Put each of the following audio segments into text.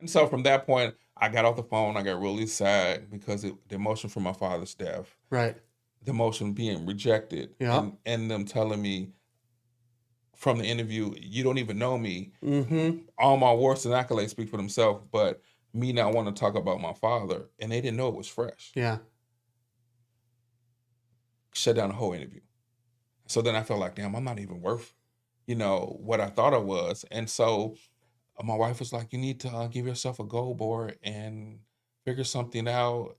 And so from that point, I got off the phone. I got really sad because the emotion from my father's death, Right. the emotion being rejected, Yeah. and them telling me from the interview, you don't even know me. Mm-hmm. All my awards and accolades speak for themselves, but me not wanting to talk about my father, and they didn't know it was fresh. Yeah. Shut down the whole interview. So then I felt like, damn, I'm not even worth, what I thought I was. And so my wife was like, you need to give yourself a goal board and figure something out.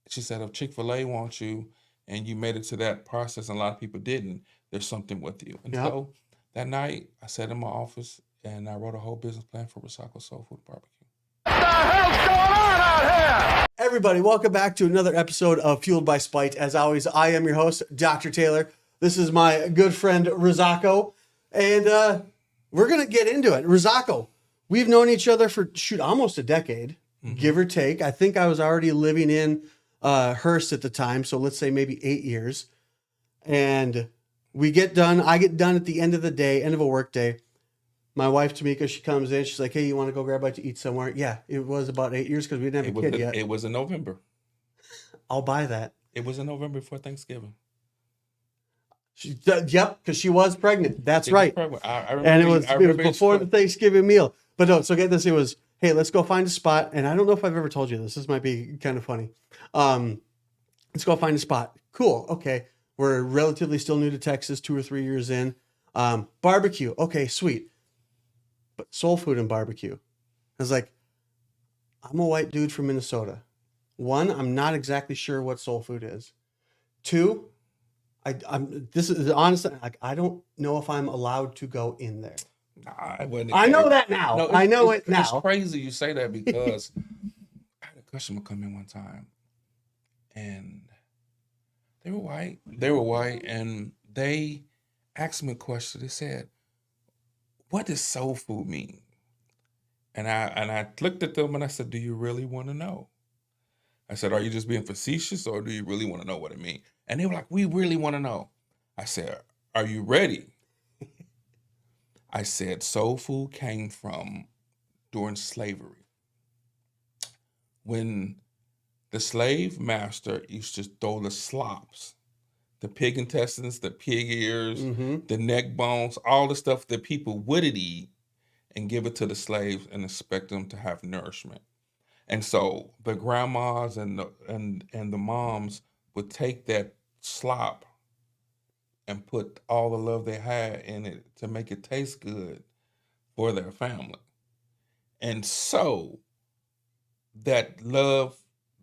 She said, if Chick-fil-A wants you and you made it to that process and a lot of people didn't, there's something with you. And Yeah. so that night I sat in my office and I wrote a whole business plan for Rosako Soul Food Barbecue. What the hell's going on out here? Everybody, welcome back to another episode of Fueled by Spite. As always, I am your host, Dr. Taylor. This is my good friend, Rosako, and we're going to get into it. Rosako, we've known each other for, almost a decade, give or take. I think I was already living in Hearst at the time, so let's say maybe 8 years. And I get done at the end of the day, end of a work day. My wife, Tamika, she comes in. She's like, hey, you want to go grab a bite to eat somewhere? Yeah, it was about 8 years because we didn't have a kid yet. It was in November. I'll buy that. It was in November before Thanksgiving. Yep, because she was pregnant. That's right. I remember, And it was before the Thanksgiving meal. But no, so get this. It was, hey, let's go find a spot. And I don't know if I've ever told you this. This might be kind of funny. Let's go find a spot. Cool. Okay. We're relatively still new to Texas, 2 or 3 years in. Barbecue. Okay, sweet. But soul food and barbecue. I was like, I'm a white dude from Minnesota. 1, I'm not exactly sure what soul food is. 2, this is honestly, like, I don't know if I'm allowed to go in there. I wouldn't. I know that now. No, I know it now. It's crazy you say that because I had a customer come in one time and they were white. And they asked me a question. They said, what does soul food mean? And I looked at them and I said, do you really want to know? I said, are you just being facetious or do you really want to know what it means? And they were like, we really want to know. I said, are you ready? I said, soul food came from during slavery. When the slave master used to throw the slops, the pig intestines, the pig ears, the neck bones, all the stuff that people wouldn't eat, and give it to the slaves and expect them to have nourishment. And so the grandmas and the moms would take that slop and put all the love they had in it to make it taste good for their family. And so that love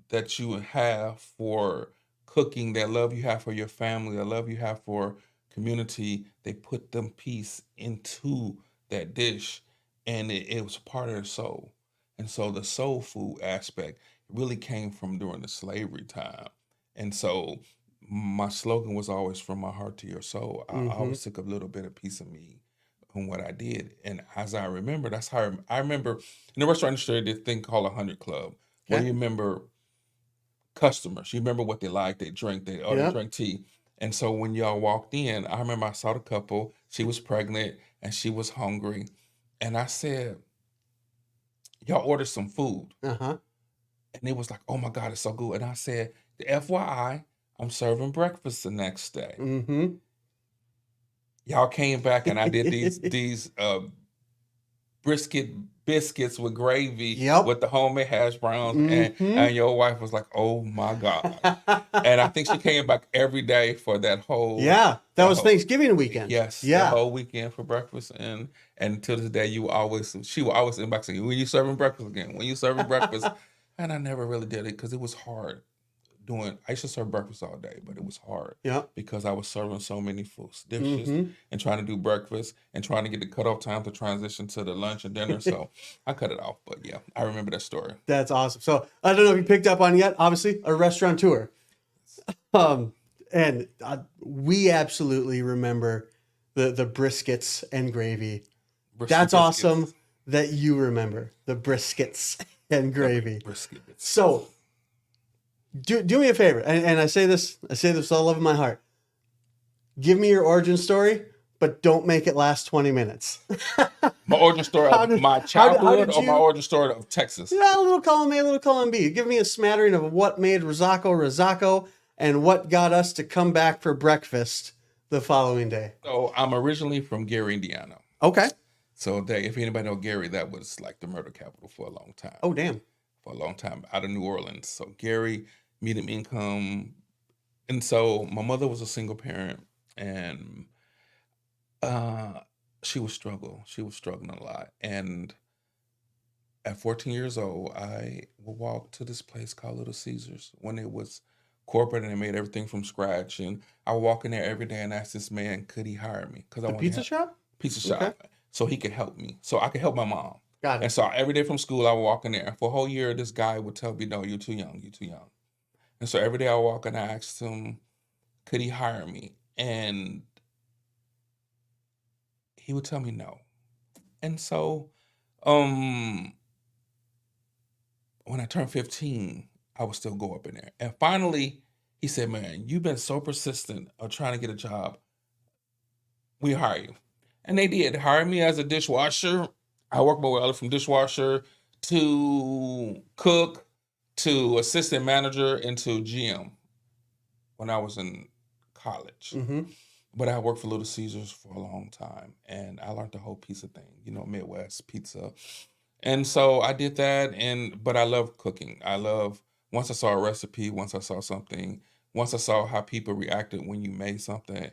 that you have for cooking, that love you have for your family, that love you have for community, they put them piece into that dish, and it was part of their soul. And so the soul food aspect really came from during the slavery time. And so my slogan was always from my heart to your soul. I always took a little bit of piece of me on what I did. And as I remember, that's how I remember in the restaurant industry, this thing called 100 Club, where you remember customers. You remember what they like, they drink, they drink tea. And so when y'all walked in, I remember I saw the couple, she was pregnant and she was hungry. And I said, y'all ordered some food. And it was like, oh my God, it's so good. And I said, the FYI, I'm serving breakfast the next day. Y'all came back and I did these brisket biscuits with gravy with the homemade hash browns. And your wife was like, oh my God. And I think she came back every day for that whole. Yeah, that was Thanksgiving weekend. Yes. Yeah. The whole weekend for breakfast. And to this day, she would always inbox saying, when you serving breakfast again? When you serving breakfast? And I never really did it because it was hard. I used to serve breakfast all day, but it was hard because I was serving so many food dishes and trying to do breakfast and trying to get the cutoff time to transition to the lunch and dinner. So I cut it off, but yeah, I remember that story. That's awesome. So I don't know if you picked up on it yet, obviously a restaurateur. And we absolutely remember the briskets and gravy. That's awesome that you remember the briskets and gravy. Briskets. So do me a favor, and I say this with all love in my heart. Give me your origin story, but don't make it last 20 minutes. My origin story of my childhood or my origin story of Texas? Yeah, a little column A, a little column B. Give me a smattering of what made Rosako and what got us to come back for breakfast the following day. So I'm originally from Gary, Indiana. Okay. So if anybody know Gary, that was like the murder capital for a long time. Oh, damn. For a long time, out of New Orleans. So Gary, medium income. And so my mother was a single parent, and she was struggling. She was struggling a lot. And at 14 years old, I would walk to this place called Little Caesars when it was corporate and they made everything from scratch. And I would walk in there every day and ask this man, could he hire me? Because I wanted pizza shop? Pizza shop. Okay. So he could help me. So I could help my mom. Got it. And so every day from school, I would walk in there. And for a whole year, this guy would tell me, no, you're too young. You're too young. And so every day I would walk in and I asked him, could he hire me? And he would tell me no. And so when I turned 15, I would still go up in there. And finally, he said, man, you've been so persistent of trying to get a job. We hire you. And they did hire me as a dishwasher. I worked my way up from dishwasher to cook to assistant manager and to GM when I was in college. Mm-hmm. But I worked for Little Caesars for a long time, and I learned the whole pizza thing, Midwest pizza. And so I did that, but I love cooking. Once I saw a recipe, once I saw how people reacted when you made something,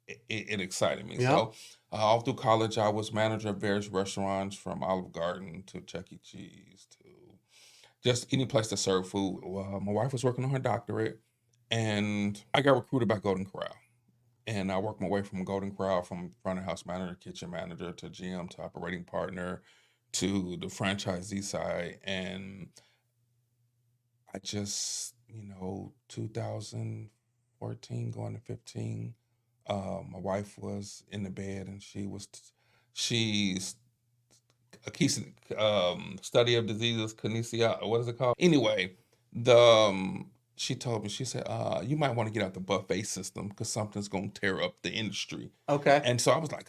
it excited me. Yep. So all through college, I was manager of various restaurants, from Olive Garden to Chuck E. Cheese to just any place that served food. My wife was working on her doctorate, and I got recruited by Golden Corral. And I worked my way from Golden Corral, from front of house manager, kitchen manager, to GM, to operating partner, to the franchisee side. And I just, 2014 going to 15, my wife was in the bed, and she's a study of diseases, kinesia, what is it called? Anyway, she told me, she said, you might want to get out the buffet system because something's going to tear up the industry. Okay. And so I was like,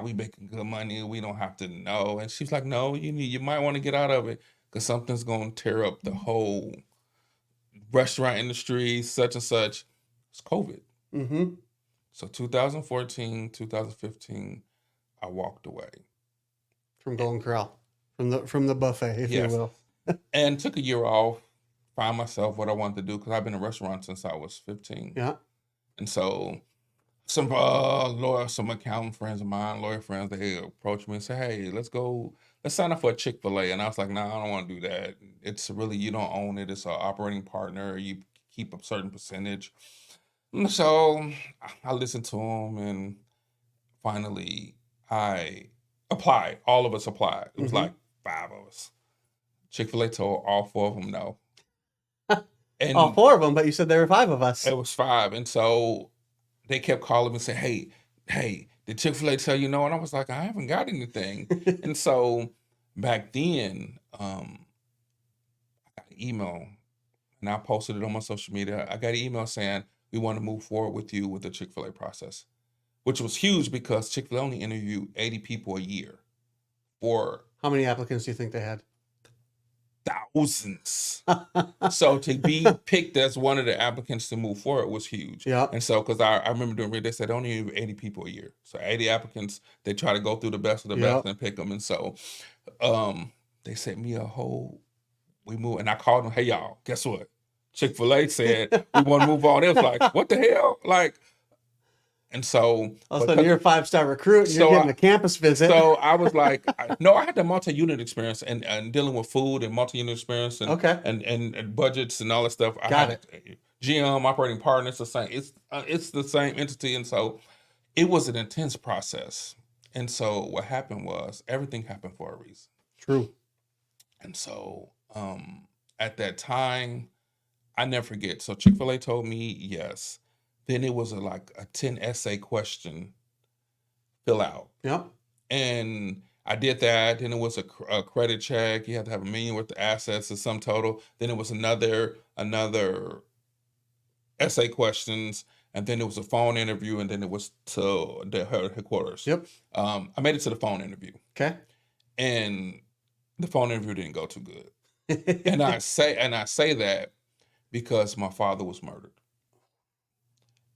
we making good money. We don't have to know. And she was like, no, you might want to get out of it because something's going to tear up the whole restaurant industry, such and such. It's COVID. Mm-hmm. So 2014, 2015, I walked away. From Golden Corral, from the buffet, if you will. And took a year off, find myself what I wanted to do, because I've been in restaurants since I was 15. Yeah. And so some accounting friends of mine, lawyer friends, they approached me and said, hey, let's sign up for a Chick-fil-A. And I was like, nah, I don't want to do that. It's really, you don't own it. It's an operating partner. You keep a certain percentage. And so I listened to them, and finally I applied. All of us applied. It was like 5 of us. Chick-fil-A told all 4 of them no. And all 4 of them, but you said there were 5 of us. It was 5. And so they kept calling me and saying, hey, did Chick-fil-A tell you no? And I was like, I haven't got anything. And so back then, I got an email, and I posted it on my social media. I got an email saying, we want to move forward with you with the Chick-fil-A process, which was huge because Chick-fil-A only interviewed 80 people a year. How many applicants do you think they had? Thousands. So to be picked as one of the applicants to move forward was huge. Yeah. And so, because I remember doing, they said only 80 people a year. So 80 applicants, they try to go through the best of the best and pick them. And so they sent me we moved, and I called them, hey, y'all, guess what? Chick-fil-A said, we want to move on. It was like, what the hell? And so, all of a sudden you're a 5-star recruit, and you're getting a campus visit. So I was like, I had the multi-unit experience and dealing with food and multi-unit experience and budgets and all that stuff. Got it. GM, operating partner, it's the same. It's the same entity, and so it was an intense process. And so what happened was everything happened for a reason. True. And so at that time, I never forget. So Chick-fil-A told me yes. Then it was a 10 essay question fill out. Yep. And I did that. Then it was a credit check. You had to have $1 million worth of assets or sum total. Then it was another essay questions. and then it was a phone interview, and then it was to the headquarters. Yep. I made it to the phone interview. Okay. And the phone interview didn't go too good. and I say that because my father was murdered.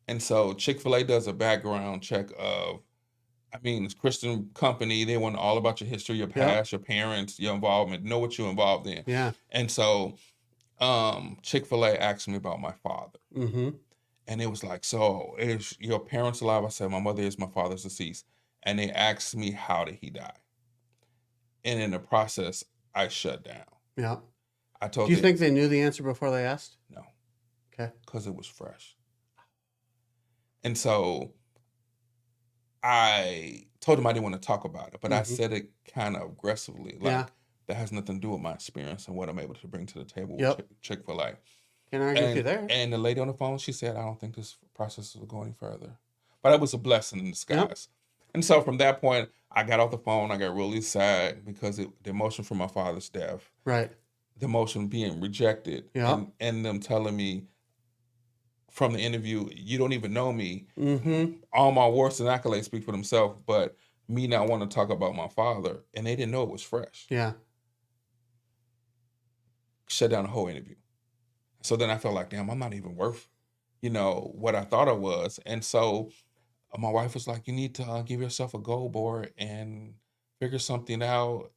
And so Chick-fil-A does a background check of, it's Christian company. They want all about your history, your past, your parents, your involvement, know what you're involved in. Yeah. And so Chick-fil-A asked me about my father. Mm-hmm. And it was like, so is your parents alive? I said, my mother is, my father's deceased. And they asked me, how did he die? And in the process, I shut down. Yeah. I told Do you think they knew the answer before they asked? No. Okay. Because it was fresh. And so I told them I didn't want to talk about it, but I said it kind of aggressively. Like, that has nothing to do with my experience and what I'm able to bring to the table with Chick-fil-A. Can I argue with you there? And the lady on the phone, she said, I don't think this process will go any further. But it was a blessing in disguise. Yep. And so from that point, I got off the phone. I got really sad because the emotion from my father's death. Right. The emotion being rejected. Yeah. And them telling me from the interview, you don't even know me. Mm-hmm. All my awards and accolades speak for themselves, but me not want to talk about my father. And they didn't know it was fresh. Yeah. Shut down the whole interview. So then I felt like, damn, I'm not even worth, what I thought I was. And so my wife was like, you need to give yourself a goal board and figure something out.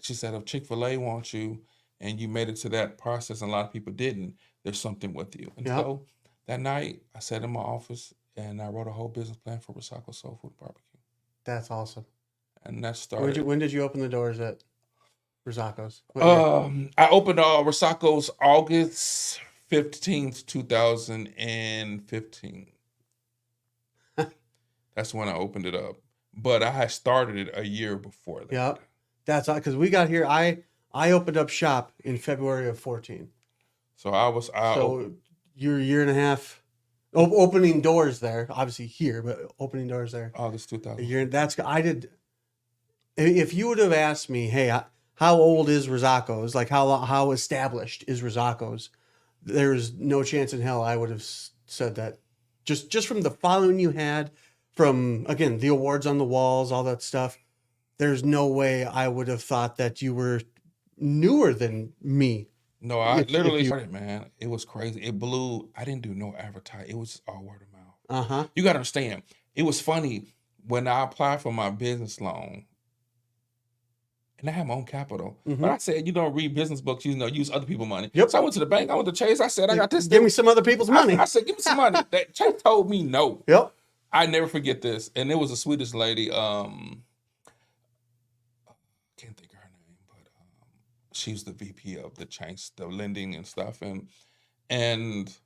She said, if Chick-fil-A wants you and you made it to that process and a lot of people didn't, there's something with you. And so that night I sat in my office and I wrote a whole business plan for Rosako Soul Food Barbecue. That's awesome. And that started. When did you open the doors at Rosako's? I opened Rosako's August 15th, 2015. That's when I opened it up. But I had started it a year before that. Yep. That's because we got here. I opened up shop in February of 14. So you're a year and a half opening doors there. Obviously here, but opening doors there. August 2000. If you would have asked me, hey, how old is Rosako's? Like how established is Rosako's? There's no chance in hell I would have said that. Just from the following you had, from again the awards on the walls, all that stuff. There's no way I would have thought that you were newer than me. No, I literally started, man. It was crazy. It blew. I didn't do no advertising. It was all word of mouth. You got to understand. It was funny when I applied for my business loan. And I had my own capital. But I said, read business books, use other people's money. Yep. So I went to the bank. I went to Chase. I said, I got this. Give me some other people's money. I said, give me some money. That Chase told me no. Yep. I never forget this. And it was the sweetest lady. Can't think of her name, but she's the VP of the Chase, the lending and stuff. And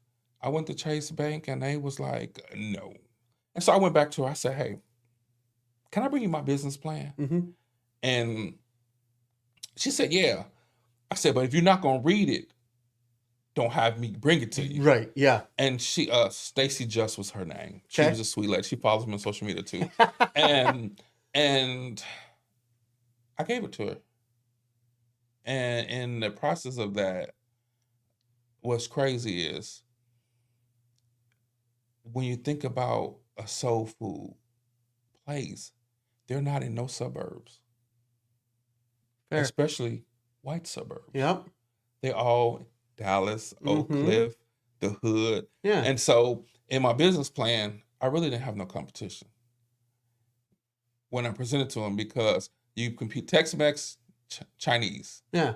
I went to Chase Bank and they was like, no. And so I went back to her. I said, hey, can I bring you my business plan? And she said, yeah. I said, but if you're not going to read it, don't have me bring it to you. Right, yeah. And she, Stacy Just was her name. She was a sweet lady. She follows me on social media too. and I gave it to her. And in the process of that, what's crazy is when you think about a soul food place, they're not in no suburbs. Fair. Especially white suburbs. Yep. They all Dallas, Oak Cliff, the hood. Yeah. And so in my business plan, I really didn't have no competition when I presented to them because you compete Tex-Mex, Chinese. Yeah.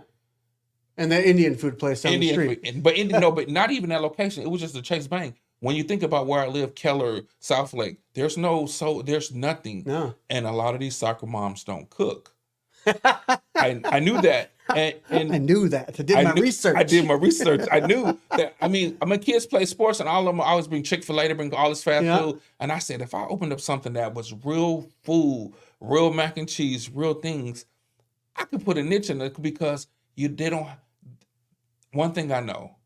And that Indian food place down the street. Food. But not even that location. It was just the Chase Bank. When you think about where I live, Keller, South Lake, there's nothing. No. And a lot of these soccer moms don't cook. I knew that. And I knew that. I did my research. I did my research. I knew that. My kids play sports, and all of them always bring Chick-fil-A to bring all this fast food. And I said, if I opened up something that was real food, real mac and cheese, real things, I could put a niche in it because they don't. One thing I know,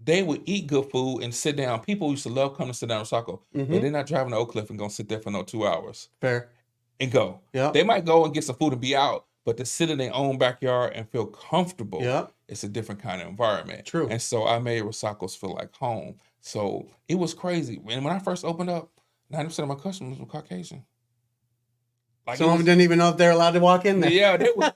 they would eat good food and sit down. People used to love coming to sit down in Rosako, but they're not driving to Oak Cliff and gonna sit there for no 2 hours. Fair. And go. Yeah. They might go and get some food and be out. But to sit in their own backyard and feel comfortable, Yeah. it's a different kind of environment. True. And so I made Rosako's feel like home. So it was crazy. And when I first opened up, 90% of my customers were Caucasian. Like Some of them didn't even know if they're allowed to walk in there. Yeah, they were.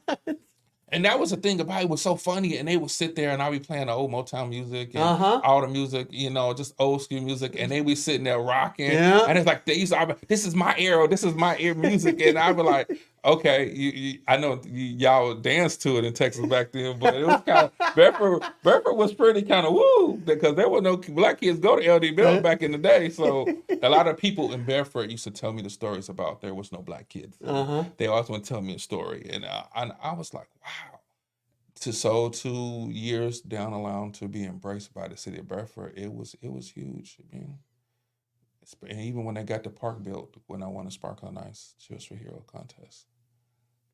And that was the thing about it. It was so funny. And they would sit there and I'd be playing the old Motown music and all the music, you know, just old school music. And they be sitting there rocking. Yeah. And it's like, this is my era. This is my era music. And I'd be like, okay, I know y'all danced to it in Texas back then, but it was kind of, Bedford was pretty kind of woo, because there were no black kids go to LD Bell back in the day. So a lot of people in Bedford used to tell me the stories about there was no black kids. They always want to tell me a story. And I was like, wow. So 2 years down the line to be embraced by the city of Bedford, it was huge. I mean, and even when they got the park built, when I won a Sparkling Ice Cheers for Hero contest.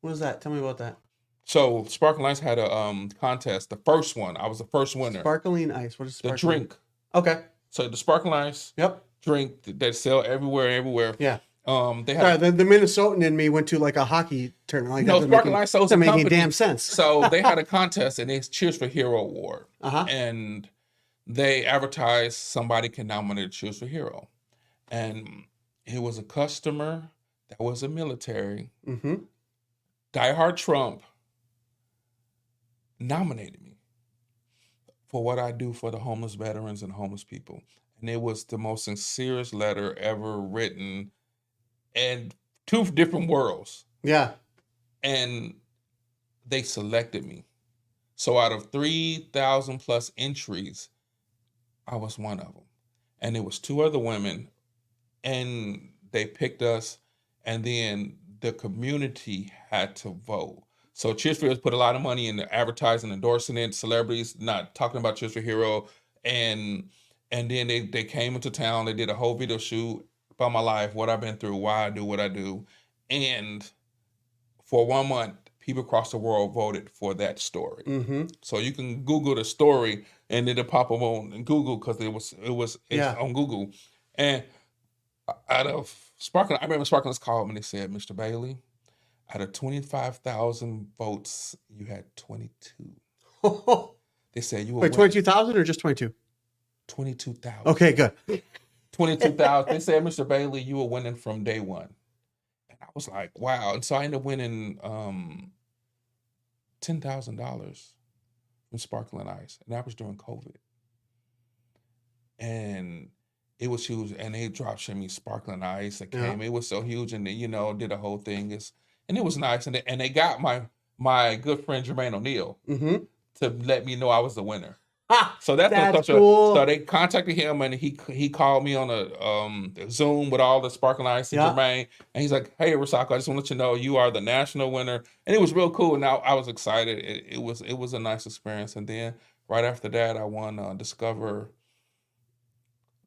What was that? Tell me about that. So Sparkling Ice had a contest. The first one, I was the first winner. Sparkling Ice. What is the sparkling? drink? Okay. So the Sparkling Ice. Yep. Drink that sell everywhere. Yeah. They had the Minnesotan in me went to like a hockey tournament. Like no, Sparkling Ice. So doesn't make any damn sense. So they had a contest and it's Cheers for Hero Award. Uh-huh. And they advertised somebody can nominate Cheers for Hero. And it was a customer that was a military. Diehard Trump nominated me for what I do for the homeless veterans and homeless people. And it was the most sincerest letter ever written, and 2 different worlds. Yeah. And they selected me. So out of 3,000 plus entries, I was one of them. And it was 2 other women, and they picked us, and then the community had to vote. So Cheers for Heroes put a lot of money into advertising, endorsing it, celebrities not talking about Cheers for Hero, and then they came into town. They did a whole video shoot about my life, what I've been through, why I do what I do, and for 1 month, people across the world voted for that story. So you can Google the story, and it'll pop up on Google because it's on Google. And out of Sparkling, I remember Sparkling's called me and they said, Mr. Bailey, out of 25,000 votes, you had 22. They said you were Wait, 22,000 or just 22? 22,000. Okay, good. 22,000. They said, Mr. Bailey, you were winning from day one. And I was like, wow. And so I ended up winning $10,000 from Sparkling Ice. And that was during COVID. And it was huge. And they dropped me Sparkling Ice that came. It was so huge. And they, did a whole thing. And it was nice. And they got my good friend Jermaine O'Neal to let me know I was the winner. So that's cool. So they contacted him, and he called me on a Zoom with all the Sparkling Ice and Jermaine, and he's like, "Hey, Rosako, I just want to let you know you are the national winner," and it was real cool. And I was excited. It was a nice experience. And then right after that, I won Discover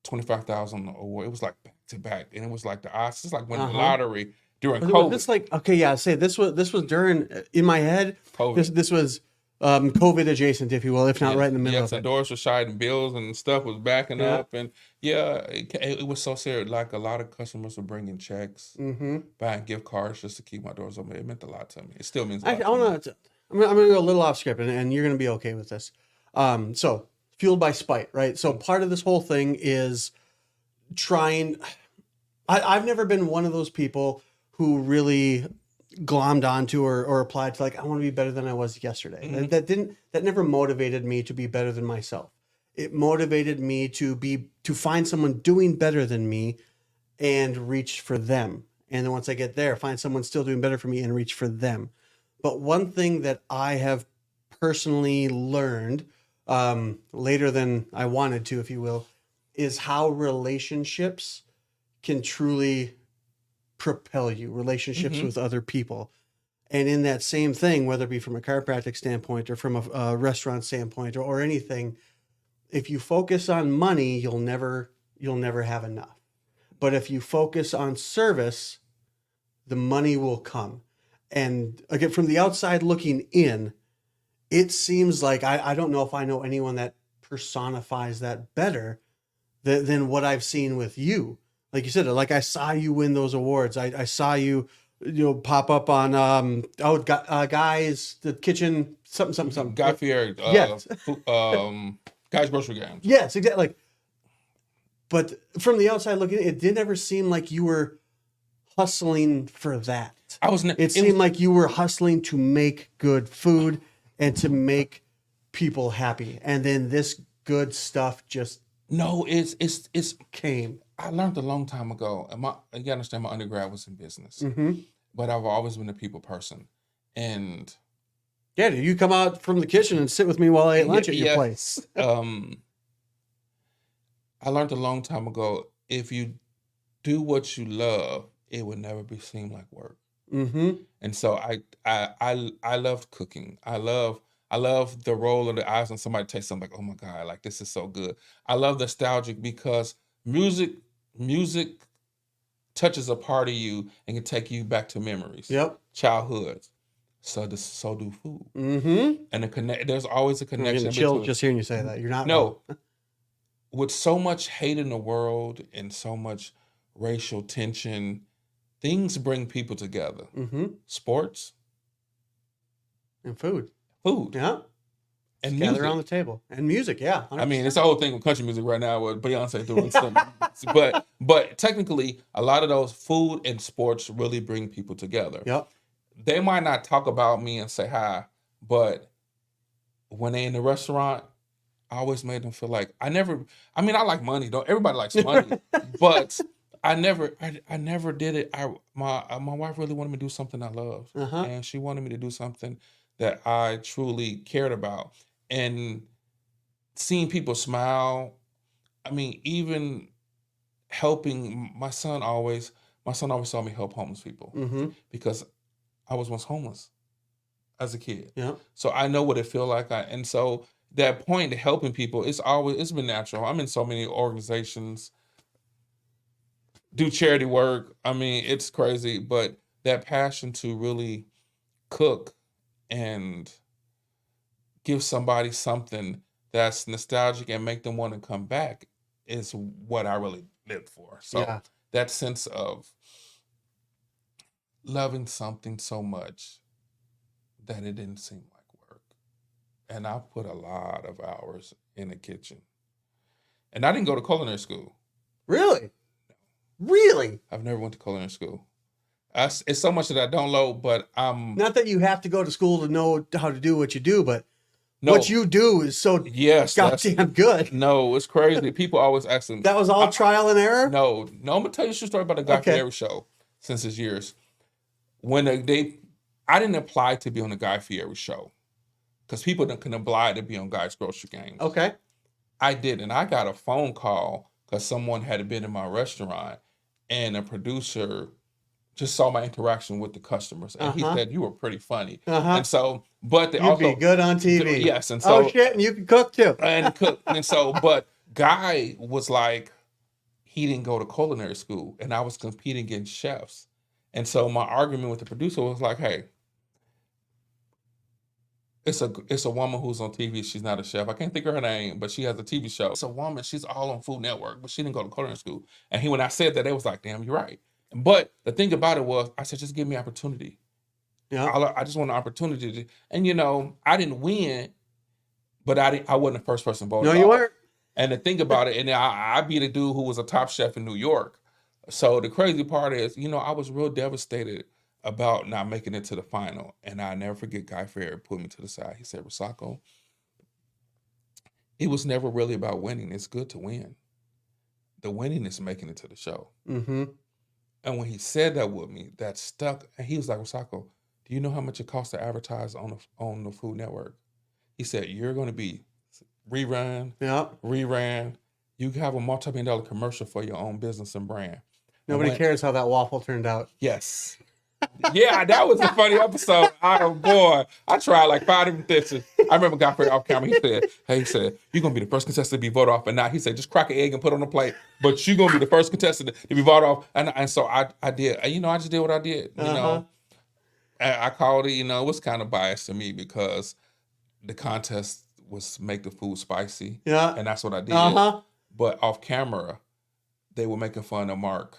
25,000 award. It was like back to back, and it was like the odds. It's like winning the lottery during COVID. This this was during in my head. COVID. This was. COVID adjacent, if you will, if not right in the middle of it. Yes, doors were shut and bills and stuff was backing up. And it was so serious. Like a lot of customers were bringing checks, buying gift cards just to keep my doors open. It meant a lot to me. It still means a lot to me. I'm going to go a little off script, and you're going to be okay with this. So, fueled by spite, right? So part of this whole thing is trying... I've never been one of those people who really... glommed onto or applied to, like, I want to be better than I was yesterday. That never motivated me to be better than myself. It motivated me to find someone doing better than me and reach for them. And then once I get there, find someone still doing better for me and reach for them. But one thing that I have personally learned later than I wanted to, if you will, is how relationships can truly propel you, relationships with other people. And in that same thing, whether it be from a chiropractic standpoint or from a restaurant standpoint or anything, if you focus on money, you'll never have enough. But if you focus on service, the money will come. And again, from the outside looking in, it seems like I don't know if I know anyone that personifies that better than what I've seen with you. Like you said, like I saw you win those awards. I saw you pop up on guys, the kitchen, something. Guy Fieri, Yes. Guys Grocery Games. Yes, exactly. Like, but from the outside looking, it didn't ever seem like you were hustling for that. It seemed like you were hustling to make good food and to make people happy, and then this good stuff just it's came. I learned a long time ago, and you understand, my undergrad was in business, Mm-hmm. but I've always been a people person, and yeah, you come out from the kitchen and sit with me while I ate lunch at your place. I learned a long time ago, if you do what you love, it would never be seem like work. Mm-hmm. And so I loved cooking. I love the roll of the eyes when somebody tastes something like, oh my God, like this is so good. I love nostalgic because music touches a part of you and can take you back to memories. Yep. Childhoods. So do food. Mm-hmm. And there's always a connection. I'm chill just hearing you say that. You're not no. With so much hate in the world and so much racial tension, things bring people together. Mm-hmm. Sports and food. Yeah. And gather around the table. And music, yeah. 100%. I mean, it's the whole thing with country music right now with Beyonce doing something. But technically, a lot of those food and sports really bring people together. Yep. They might not talk about me and say hi, but when they in the restaurant, I always made them feel like I like money. Everybody likes money, but I never did it. My wife really wanted me to do something I loved, and she wanted me to do something that I truly cared about. And seeing people smile, I mean, even helping my son always saw me help homeless people because I was once homeless as a kid. Yeah. So I know what it feel like. And so that point to helping people, it's been natural. I'm in so many organizations, do charity work. I mean, it's crazy, but that passion to really cook and give somebody something that's nostalgic and make them want to come back is what I really live for. So that sense of loving something so much that it didn't seem like work. And I put a lot of hours in the kitchen. And I didn't go to culinary school. Really? Really? I've never went to culinary school. It's so much that I don't know, but I'm... Not that you have to go to school to know how to do what you do, but what you do is so goddamn good. No, it's crazy. People always ask me. That was all trial and error? No, I'm going to tell you a story about the Guy Fieri show since his years. When I didn't apply to be on the Guy Fieri show because people couldn't apply to be on Guy's Grocery Games. Okay. I did, and I got a phone call because someone had been in my restaurant and a producer just saw my interaction with the customers, and he said, you were pretty funny. And so, but You'd be good on TV. Yes, and so... Oh, shit, and you can cook, too. And so, but Guy was like, he didn't go to culinary school, and I was competing against chefs. And so my argument with the producer was like, hey, it's a woman who's on TV. She's not a chef. I can't think of her name, but she has a TV show. It's a woman. She's all on Food Network, but she didn't go to culinary school. And when I said that, they was like, damn, you're right. But the thing about it was, I said, just give me opportunity. Yeah, I just want an opportunity. And, I didn't win, but I wasn't the first person voted. No, you weren't. And the thing about it, and I beat a dude who was a top chef in New York. So the crazy part is, I was real devastated about not making it to the final. And I never forget Guy Fieri put me to the side. He said, Rosako, it was never really about winning. It's good to win. The winning is making it to the show. Mm-hmm. And when he said that with me, that stuck. And he was like, Rosako, do you know how much it costs to advertise on the Food Network? He said, you're going to be reran. You have a multi-million-dollar commercial for your own business and brand. Nobody cares how that waffle turned out. Yes. Yeah, that was a funny episode. Oh, boy. I tried like 5 different dishes. I remember Guy Fieri off camera. He said, you're going to be the first contestant to be voted off. And now he said, just crack an egg and put it on the plate. But you're going to be the first contestant to be voted off. And so I did. I just did what I did. I called it, it was kind of biased to me because the contest was make the food spicy. Yeah. And that's what I did. But off camera, they were making fun of Mark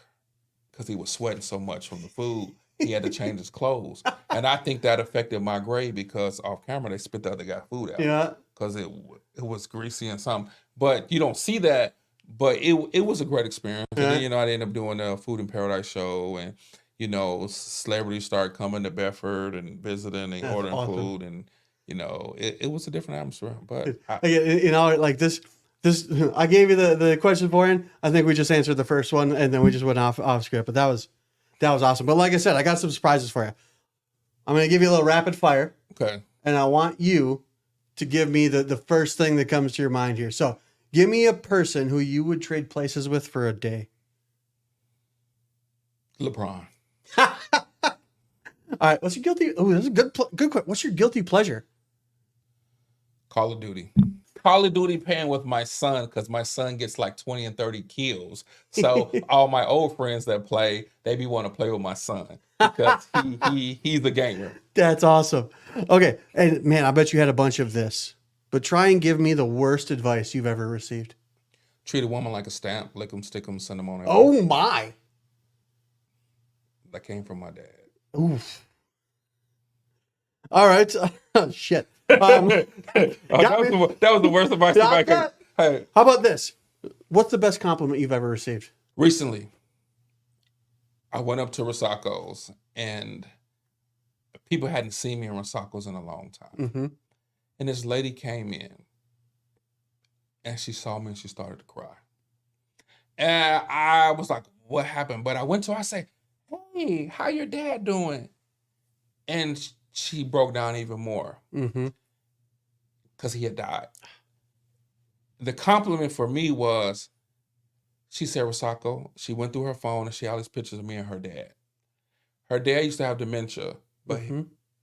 because he was sweating so much from the food. He had to change his clothes. And I think that affected my grade because off camera they spit the other guy food out. Yeah. Because it was greasy and something. But you don't see that. But it was a great experience. And then, you know, I ended up doing a Food in Paradise show, and, you know, celebrities started coming to Bedford and visiting and ordering food, and, you know, it was a different atmosphere. But you know, like this I gave you the question for you. I think we just answered the first one, and then we just went off script. But that was awesome. But like I said, I got some surprises for you. I'm gonna give you a little rapid fire. Okay. And I want you to give me the first thing that comes to your mind here. So give me a person who you would trade places with for a day. LeBron. All right. What's your guilty? Oh, that's a good question. What's your guilty pleasure? Call of Duty. Call of Duty playing with my son, because my son gets like 20 and 30 kills. So all my old friends that play, they be want to play with my son because he's a gamer. That's awesome. Okay. And man, I bet you had a bunch of this. But try and give me the worst advice you've ever received. Treat a woman like a stamp, lick them, stick them, send them on their way. Oh my. That came from my dad. Oof. All right. Shit. That was the worst advice I could. Hey. How about this? What's the best compliment you've ever received? Recently, I went up to Rosako's, and people hadn't seen me in Rosako's in a long time. Mm-hmm. And this lady came in, and she saw me, and she started to cry. And I was like, what happened? But I went to her, I said, hey, how your dad doing? And she broke down even more. Mm-hmm. Because he had died. The compliment for me was, she said, Rosako, she went through her phone and she had all these pictures of me and her dad. Her dad used to have dementia, but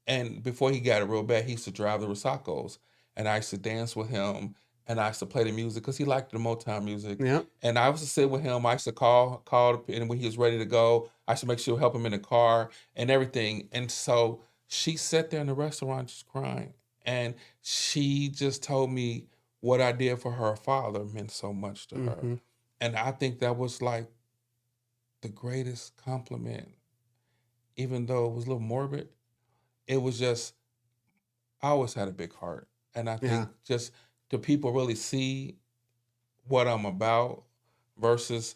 and before he got it real bad, he used to drive the Rosakos, and I used to dance with him, and I used to play the music because he liked the Motown music. Yeah. And I used to sit with him. I used to call, and when he was ready to go, I used to make sure to help him in the car and everything. And so she sat there in the restaurant just crying. And she just told me what I did for her father meant so much to her. And I think that was like the greatest compliment, even though it was a little morbid. It was just, I always had a big heart. And I think just do people really see what I'm about versus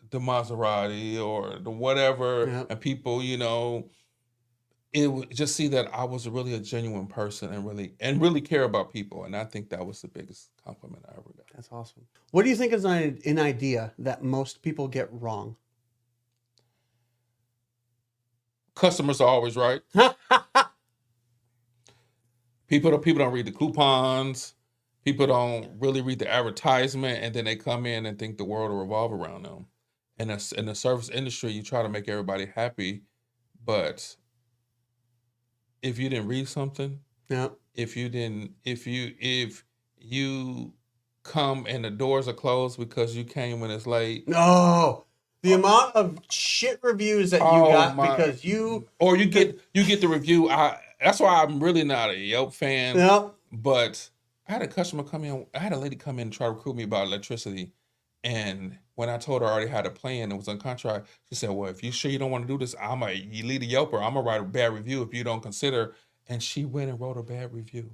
the Maserati or the whatever, and people, you know, just see that I was really a genuine person and really care about people. And I think that was the biggest compliment I ever got. That's awesome. What do you think is an idea that most people get wrong? Customers are always right. People don't read the coupons. People don't really read the advertisement, and then they come in and think the world will revolve around them. And in the service industry, you try to make everybody happy, but if you didn't read something, if you come and the doors are closed because you came when it's late. No. The amount of shit reviews that you got because you get the review. That's why I'm really not a Yelp fan. Yep. But I had a lady come in and try to recruit me about electricity. And when I told her I already had a plan and was on contract, she said, well, if you're sure you don't want to do this, you lead a Yelper. I'm going to write a bad review if you don't consider. And she went and wrote a bad review.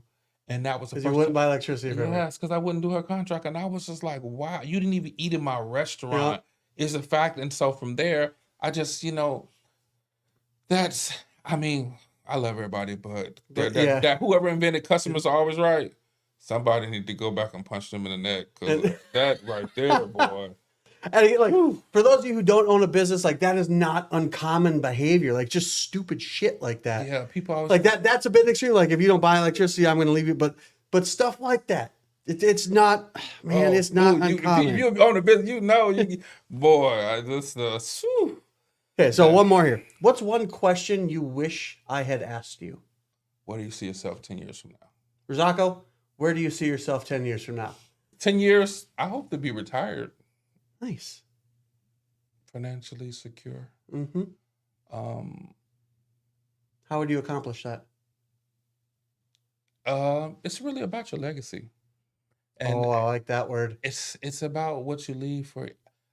And that was the first you wouldn't buy electricity from her. Yes, because I wouldn't do her contract. And I was just like, wow, you didn't even eat in my restaurant. Is a fact. And so from there, I just, I love everybody, but that whoever invented customers are always right. Somebody need to go back and punch them in the neck, because that right there, boy. And for those of you who don't own a business, like that is not uncommon behavior, like just stupid shit like that. Yeah, people always like that. That's a bit extreme. Like if you don't buy electricity, I'm going to leave you. But stuff like that, it's not, man. It's not uncommon. You own a business, boy. Okay, so one more here. What's one question you wish I had asked you? Where do you see yourself 10 years from now? Rosako, where do you see yourself 10 years from now? 10 years, I hope to be retired. Nice. Financially secure. Mm-hmm. How would you accomplish that? It's really about your legacy. And I like that word. It's about what you leave for.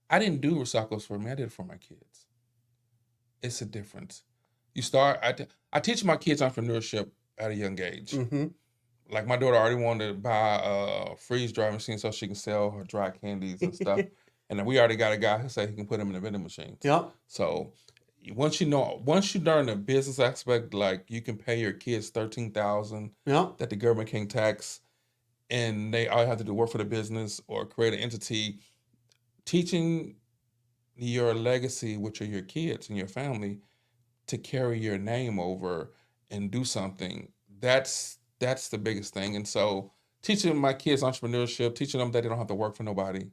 I didn't do Rosako's for me. I did it for my kids. it's a difference. You start. I teach my kids entrepreneurship at a young age. Mm-hmm. Like my daughter already wanted to buy a freeze dry machine so she can sell her dry candies and stuff. And then we already got a guy who said he can put them in the vending machines. Yep. So once you learn the business aspect, like you can pay your kids $13,000 Yep. that the government can't tax, and they all have to do work for the business or create an entity. Teaching your legacy, which are your kids and your family, to carry your name over and do something. That's the biggest thing. And so teaching my kids entrepreneurship, teaching them that they don't have to work for nobody.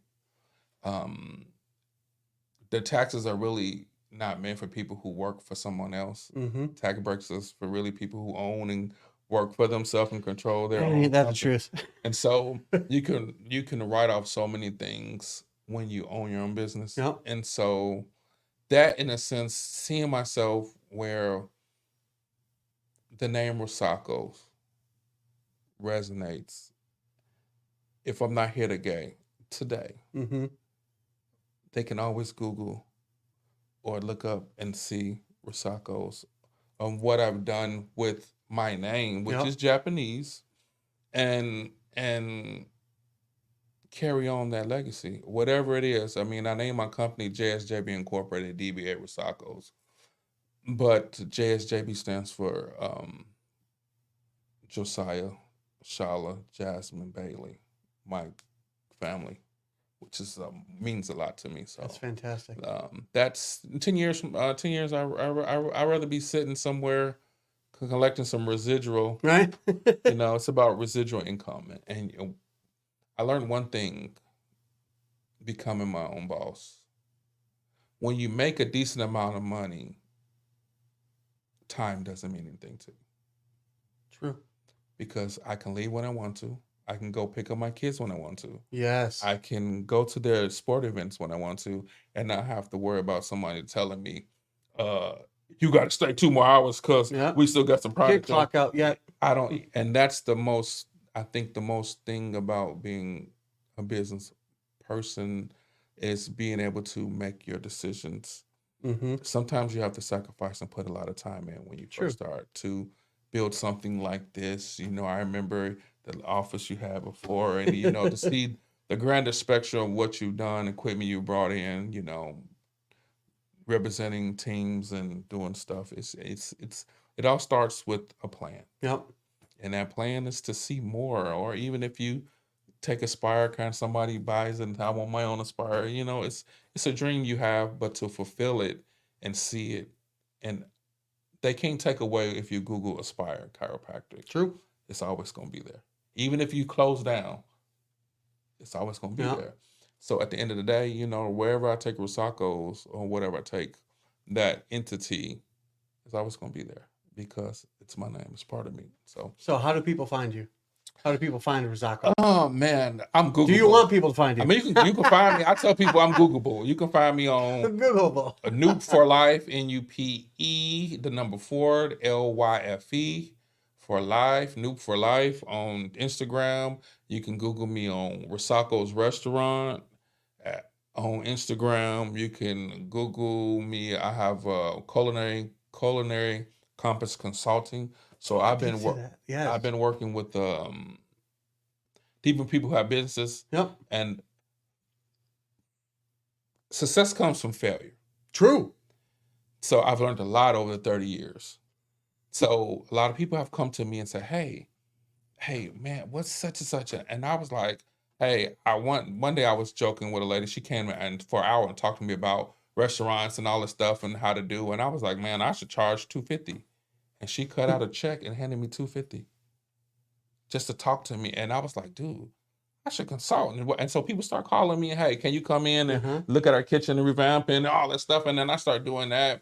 The taxes are really not meant for people who work for someone else. Mm-hmm. Tax breaks is for really people who own and work for themselves and control their own. Ain't that the company. truth? And so you can write off so many things when you own your own business. Yep. And so that, in a sense, seeing myself where the name Rosako resonates. If I'm not here today, Mm-hmm. they can always Google or look up and see Rosako's on what I've done with my name, which Yep. is Japanese, and carry on that legacy, whatever it is. I mean, I named my company JSJB Incorporated, DBA Rosako's, but JSJB stands for Josiah, Shala, Jasmine, Bailey, my family, which is means a lot to me. So That's fantastic. that's 10 years. 10 years, I'd rather be sitting somewhere collecting some residual. Right? It's about residual income, and I learned one thing: becoming my own boss. When you make a decent amount of money, time doesn't mean anything to you. True. Because I can leave when I want to. I can go pick up my kids when I want to. Yes. I can go to their sport events when I want to and not have to worry about somebody telling me, you got to stay 2 more hours because we still got some Can't projects. clock out yet. I don't, and that's the most thing about being a business person is being able to make your decisions. Mm-hmm. Sometimes you have to sacrifice and put a lot of time in when you True. first start to build something like this. I remember the office you had before, and to see the grander spectrum of what you've done, equipment you brought in, representing teams and doing stuff. It all starts with a plan. Yep. And that plan is to see more, or even if you take Aspire, kind of somebody buys it and I want my own Aspire, it's a dream you have, but to fulfill it and see it, and they can't take away if you Google Aspire chiropractic. True. It's always going to be there. Even if you close down, it's always going to be there. So at the end of the day, wherever I take Rosako's or whatever I take, that entity is always going to be there because it's my name. It's part of me. So how do people find you? How do people find Rosako? Oh man, I'm Googleable. Do you want people to find you? I mean, you can find me. I tell people I'm Googleable. You can find me on Googleable. Noob for Life, NUPE, the number 4, LYFE for life, Noob for Life on Instagram. You can Google me on Rosako's Restaurant on Instagram. You can Google me. I have culinary compass consulting. So I've been working with different people who have businesses. Yep. And success comes from failure. True. So I've learned a lot over the 30 years. So a lot of people have come to me and said, hey, man, what's such and such? And I was like, hey, one day I was joking with a lady. She came and for an hour and talked to me about restaurants and all this stuff and how to do. And I was like, man, I should charge $250. And she cut out a check and handed me $250 just to talk to me. And I was like, dude, I should consult. And so people start calling me, hey, can you come in and look at our kitchen and revamp and all that stuff? And then I start doing that.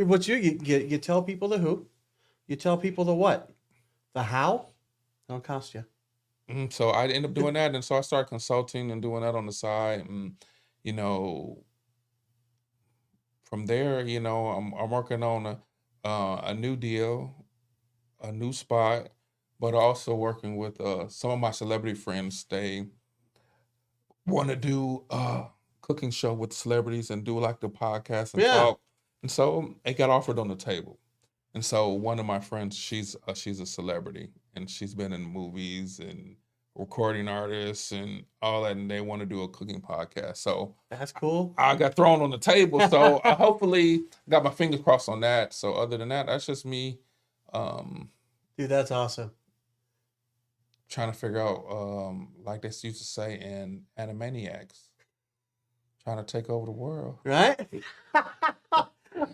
What you tell people the who, you tell people the what, the how, don't cost you. So I end up doing that. And so I started consulting and doing that on the side. And, from there, I'm working on a new deal, a new spot, but also working with some of my celebrity friends. They want to do a cooking show with celebrities and do like the podcast and talk And so it got offered on the table. And so one of my friends, she's a celebrity, and she's been in movies and recording artists and all that, and they want to do a cooking podcast. So That's cool. I got thrown on the table. So I hopefully got my fingers crossed on that. So other than that, that's just me Dude, that's awesome. trying to figure out, like they used to say in Animaniacs, trying to take over the world. Right?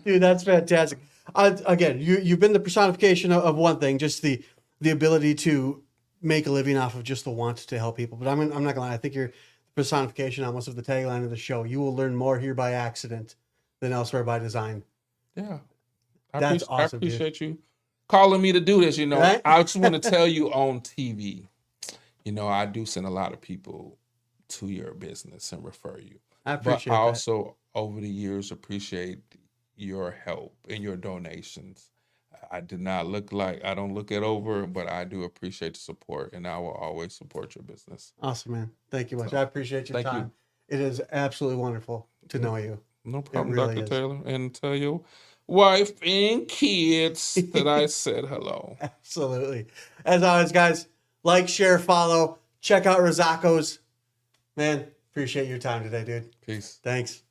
Dude, that's fantastic. Again, you've been the personification of one thing, just the ability to make a living off of just the want to help people. But I'm not gonna lie, I think you're the personification almost of the tagline of the show. You will learn more here by accident than elsewhere by design. Yeah. That's awesome, I appreciate you calling me to do this. Right? I just want to tell you on TV, I do send a lot of people to your business and refer you. I appreciate But I that. also, over the years, appreciate your help and your donations. I don't look it over, but I do appreciate the support, and I will always support your business. Awesome, man. Thank you much. I appreciate your thank you. time. It is absolutely wonderful to know you. No problem, really Dr. is. Taylor. And tell your wife and kids that I said hello. Absolutely. As always, guys, like, share, follow. Check out Rosako's. Man, appreciate your time today, dude. Peace. Thanks.